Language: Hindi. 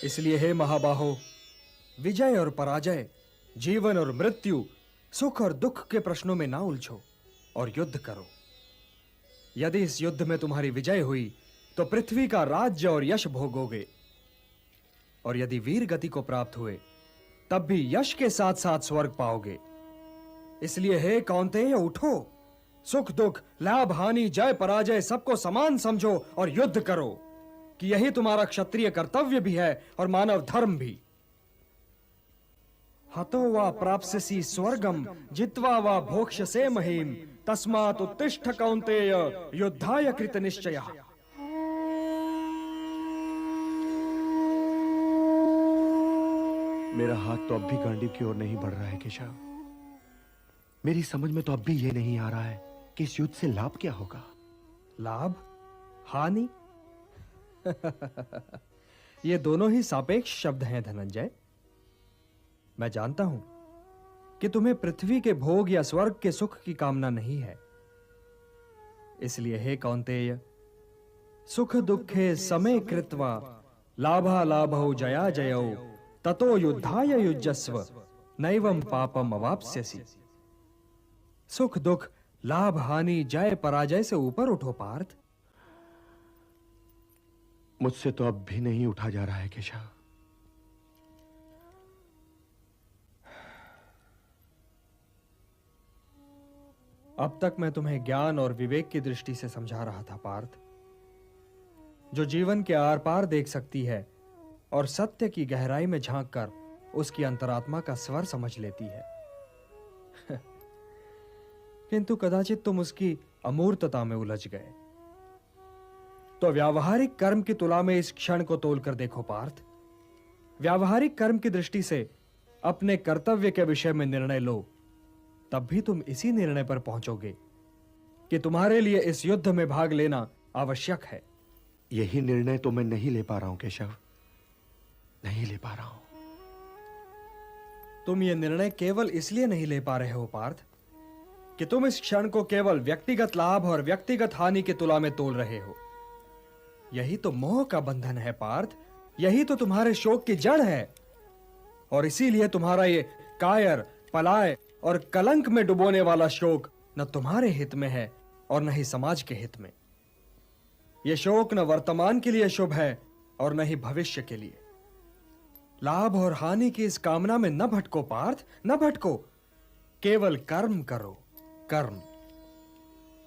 इसलिए हे महाबाहो, विजय और पराजय, जीवन और मृत्यु, सुख और दुख के प्रश्नों में ना उलझो और युद्ध करो। यदि इस युद्ध में तुम्हारी विजय हुई तो पृथ्वी का राज्य और यश भोगोगे, और यदि वीर गति को प्राप्त हुए तब भी यश के साथ साथ स्वर्ग पाओगे। इसलिए हे कौन्तेय, उठो, सुख दुख, लाभ हानि, जय पराजय सबको समान समझो और युद्ध करो, कि यही तुम्हारा क्षत्रिय कर्तव्य भी है और मानव धर्म भी। हतो वा प्राप्स्यसि स्वर्गम जित्वा वा भोक्ष्यसे महीम, तस्मात् उत्तिष्ठ कौन्तेय, युद्धाय कृत निश्चयः। मेरा हाथ तो अब भी गांडीव की ओर नहीं बढ़ रहा है केशव। मेरी समझ में तो अब भी यह नहीं आ रहा है कि इस युद्ध से लाभ क्या होगा। लाभ, हानि ये दोनों ही सापेक्ष शब्द हैं धनंजय। मैं जानता हूं कि तुम्हें पृथ्वी के भोग या स्वर्ग के सुख की कामना नहीं है। इसलिए हे कौन्तेय, सुख दुखे समे कृत्वा लाभा लाभौ जया जयौ ततो युद्धाय युज्यस्व नैवं पापम अवाप्स्यसि। सुख दुख, लाभ हानि, जय पराजय से ऊपर उठो पार्थ। मुझसे तो अब भी नहीं उठा जा रहा है केशव। अब तक मैं तुम्हें ज्ञान और विवेक की दृष्टि से समझा रहा था पार्थ, जो जीवन के आर पार देख सकती है और सत्य की गहराई में झांककर उसकी अंतरात्मा का स्वर समझ लेती है। किंतु कदाचित तुम उसकी अमूर्तता में उलझ गए। तो व्यावहारिक कर्म की तुला में इस क्षण को तोलकर देखो पार्थ। व्यावहारिक कर्म की दृष्टि से अपने कर्तव्य के विषय में निर्णय लो, तब भी तुम इसी निर्णय पर पहुंचोगे कि तुम्हारे लिए इस युद्ध में भाग लेना आवश्यक है। यही निर्णय तो मैं नहीं ले पा रहा हूं केशव, नहीं ले पा रहा हूं। तुम ये निर्णय केवल इसलिए नहीं ले पा रहे हो पार्थ कि तुम इस क्षण को केवल व्यक्तिगत लाभ और व्यक्तिगत हानि की तुला में तोल रहे हो। यही तो मोह का बंधन है पार्थ, यही तो तुम्हारे शोक की जड़ है। और इसीलिए तुम्हारा ये कायर, पलाय और कलंक में डुबोने वाला शोक न तुम्हारे हित में है और न ही समाज के हित में। यह शोक न वर्तमान के लिए शुभ है और न ही भविष्य के लिए। लाभ और हानि की इस कामना में न भटको पार्थ, न भटको। केवल कर्म करो, कर्म।